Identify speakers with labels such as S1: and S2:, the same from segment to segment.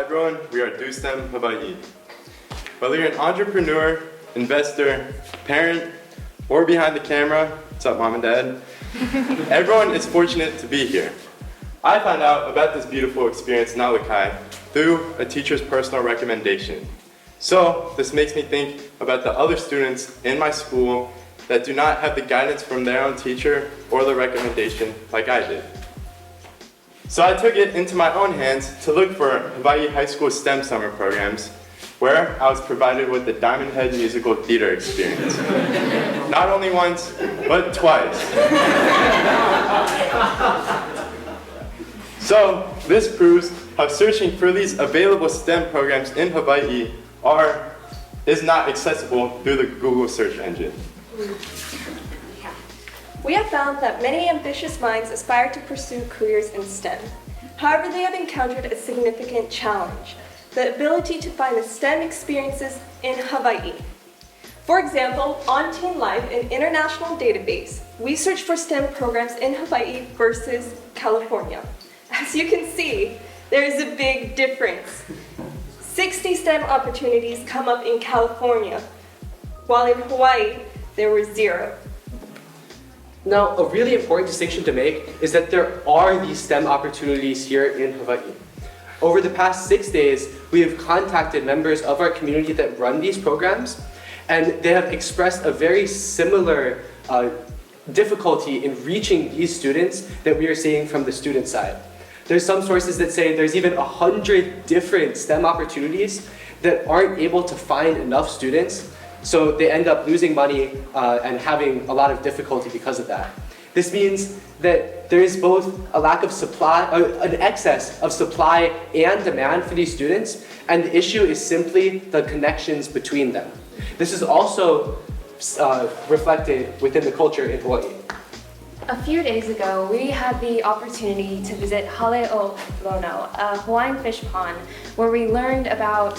S1: everyone, we are DOSTEM Hawaiʻi. Whether you're an entrepreneur, investor, parent, or behind the camera, what's up mom and dad? Everyone is fortunate to be here. I found out about this beautiful experience in Alakai through a teacher's personal recommendation. So this makes me think about the other students in my school that do not have the guidance from their own teacher or the recommendation like I did. So I took it into my own hands to look for Hawaii High School STEM summer programs where I was provided with the Diamond Head musical theater experience. Not only once, but twice. So this proves how searching for these available STEM programs in Hawaii is not accessible through the Google search engine.
S2: We have found that many ambitious minds aspire to pursue careers in STEM. However, they have encountered a significant challenge: the ability to find the STEM experiences in Hawaii. For example, on Teen Life, an international database, we search for STEM programs in Hawaii versus California. As you can see, there is a big difference. 60 STEM opportunities come up in California, while in Hawaii, there were 0.
S3: Now, a really important distinction to make is that there are these STEM opportunities here in Hawaii. Over the past 6 days, we have contacted members of our community that run these programs, and they have expressed a very similar difficulty in reaching these students that we are seeing from the student side. There's some sources that say there's even 100 different STEM opportunities that aren't able to find enough students, so they end up losing money and having a lot of difficulty because of that. This means that there is both a lack of supply, an excess of supply and demand for these students, and the issue is simply the connections between them. This is also reflected within the culture in Hawaii.
S4: A few days ago, we had the opportunity to visit Haleʻolono, a Hawaiian fish pond, where we learned about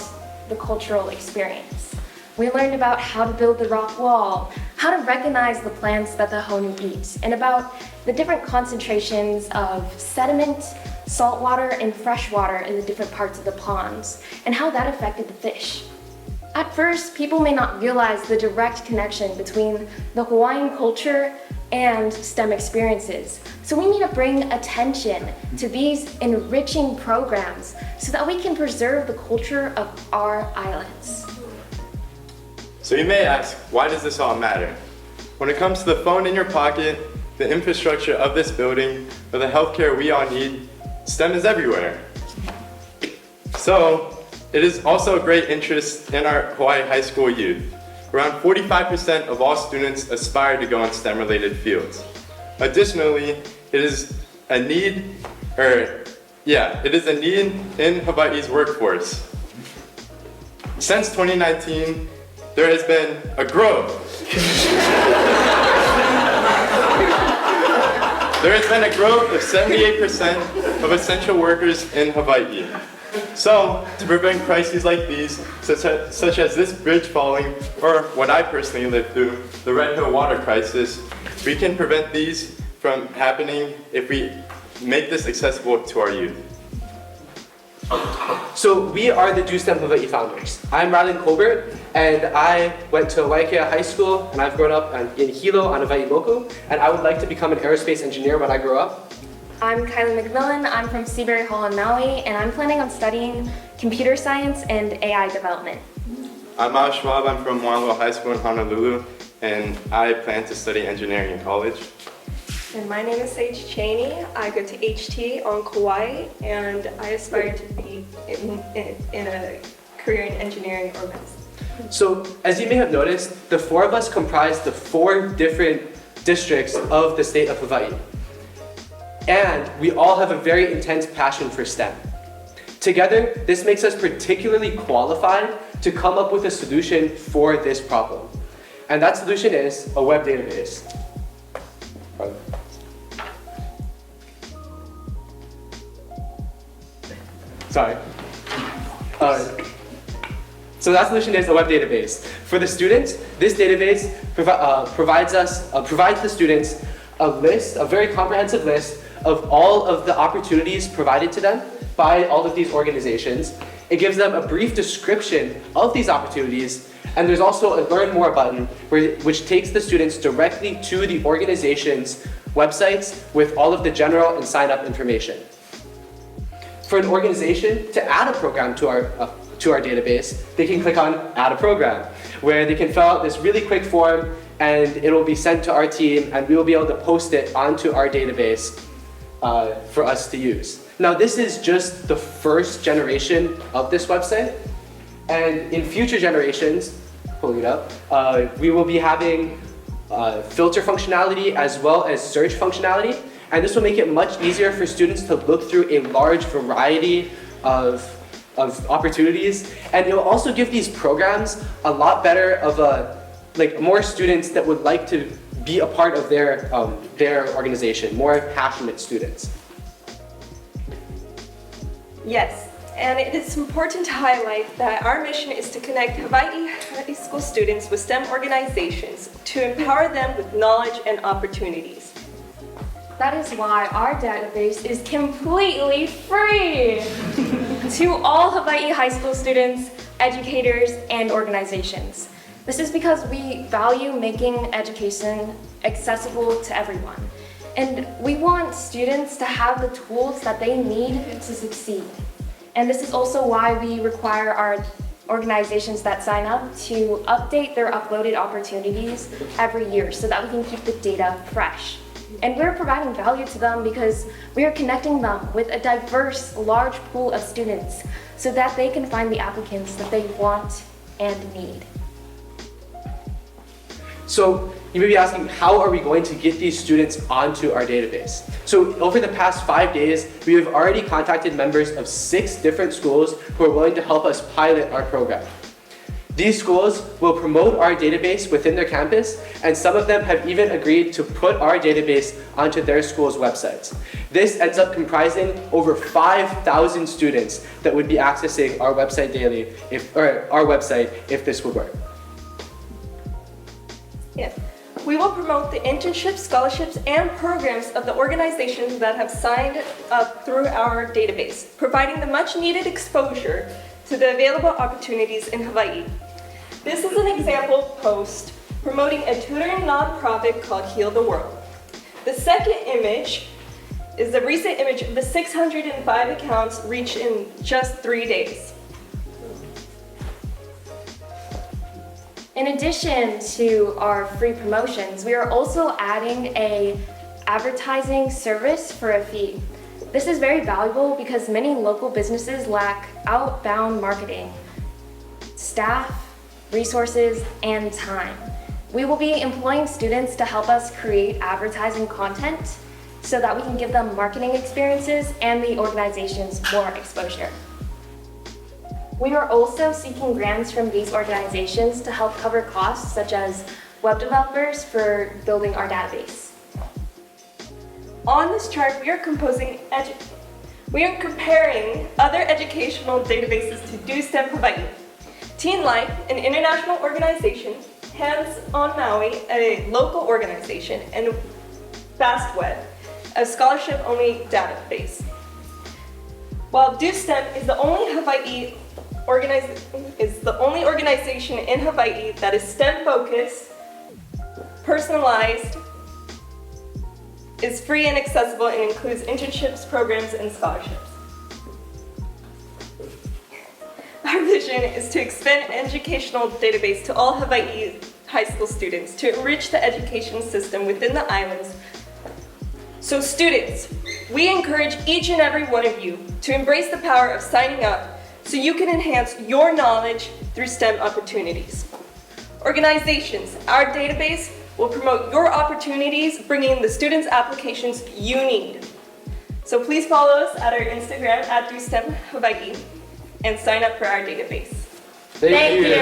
S4: the cultural experience. We learned about how to build the rock wall, how to recognize the plants that the honu eat, and about the different concentrations of sediment, salt water, and fresh water in the different parts of the ponds, and how that affected the fish. At first, people may not realize the direct connection between the Hawaiian culture and STEM experiences. So we need to bring attention to these enriching programs so that we can preserve the culture of our islands.
S1: So you may ask, why does this all matter? When it comes to the phone in your pocket, the infrastructure of this building, or the healthcare we all need, STEM is everywhere. So it is also a great interest in our Hawaii high school youth. Around 45% of all students aspire to go in STEM-related fields. Additionally, it is a need in Hawaii's workforce. Since 2019, there has been a growth. There has been a growth of 78% of essential workers in Hawaii. So, to prevent crises like these, such as this bridge falling, or what I personally lived through, the Red Hill water crisis, we can prevent these from happening if we make this accessible to our youth.
S3: So we are the DOSTEM Hawaii founders. I'm Rylan Colbert, and I went to Hōʻike High School, and I've grown up in Hilo on Hawaii Moku, and I would like to become an aerospace engineer when I grow up.
S4: I'm Kylie McMillan. I'm from Seabury Hall in Maui, and I'm planning on studying computer science and AI development.
S1: I'm Miles Schwab. I'm from Moalo High School in Honolulu, and I plan to study engineering in college.
S2: And my name is Sage Cheney. I go to HT on Kauai, and I aspire to be in a career in engineering or medicine.
S3: So, as you may have noticed, the 4 of us comprise the 4 different districts of the state of Hawaii. And we all have a very intense passion for STEM. Together, this makes us particularly qualified to come up with a solution for this problem. And that solution is a web database. Sorry. So that solution is a web database. For the students, this database provides the students a very comprehensive list of all of the opportunities provided to them by all of these organizations. It gives them a brief description of these opportunities, and there's also a Learn More button which takes the students directly to the organization's websites with all of the general and sign-up information. For an organization to add a program to our database, they can click on Add a Program, where they can fill out this really quick form, and it will be sent to our team, and we will be able to post it onto our database for us to use. Now, this is just the first generation of this website, and in future generations, pulling it up, we will be having filter functionality as well as search functionality, and this will make it much easier for students to look through a large variety of opportunities, and it will also give these programs a lot better of more students that would like to be a part of their organization, more passionate students.
S2: Yes, and it is important to highlight that our mission is to connect Hawaiʻi high school students with STEM organizations to empower them with knowledge and opportunities.
S4: That is why our database is completely free to all Hawaiʻi high school students, educators, and organizations. This is because we value making education accessible to everyone. And we want students to have the tools that they need to succeed. And this is also why we require our organizations that sign up to update their uploaded opportunities every year so that we can keep the data fresh. And we're providing value to them because we are connecting them with a diverse, large pool of students so that they can find the applicants that they want and need.
S3: So you may be asking, how are we going to get these students onto our database? So over the past 5 days, we have already contacted members of 6 different schools who are willing to help us pilot our program. These schools will promote our database within their campus, and some of them have even agreed to put our database onto their school's websites. This ends up comprising over 5,000 students that would be accessing our website daily, if this would work.
S2: Yes. We will promote the internships, scholarships, and programs of the organizations that have signed up through our database, providing the much needed exposure to the available opportunities in Hawaiʻi. This is an example post promoting a tutoring nonprofit called Heal the World. The second image is a recent image of the 605 accounts reached in just 3 days.
S4: In addition to our free promotions, we are also adding an advertising service for a fee. This is very valuable because many local businesses lack outbound marketing, staff, resources, and time. We will be employing students to help us create advertising content so that we can give them marketing experiences and the organizations more exposure. We are also seeking grants from these organizations to help cover costs such as web developers for building our database.
S2: On this chart, we are comparing other educational databases to DOSTEM Hawaiʻi, Teen Life, an international organization, Hands on Maui, a local organization, and FastWeb, a scholarship-only database. While DOSTEM is the only organization in Hawaiʻi that is STEM-focused, personalized, is free and accessible, and includes internships, programs, and scholarships. Our vision is to expand an educational database to all Hawaiʻi high school students to enrich the education system within the islands. So students, we encourage each and every one of you to embrace the power of signing up so you can enhance your knowledge through STEM opportunities. Organizations, our database will promote your opportunities, bringing the students' applications you need. So please follow us at our Instagram at DOSTEM Hawaiʻi and sign up for our database.
S3: Thank you.
S4: you.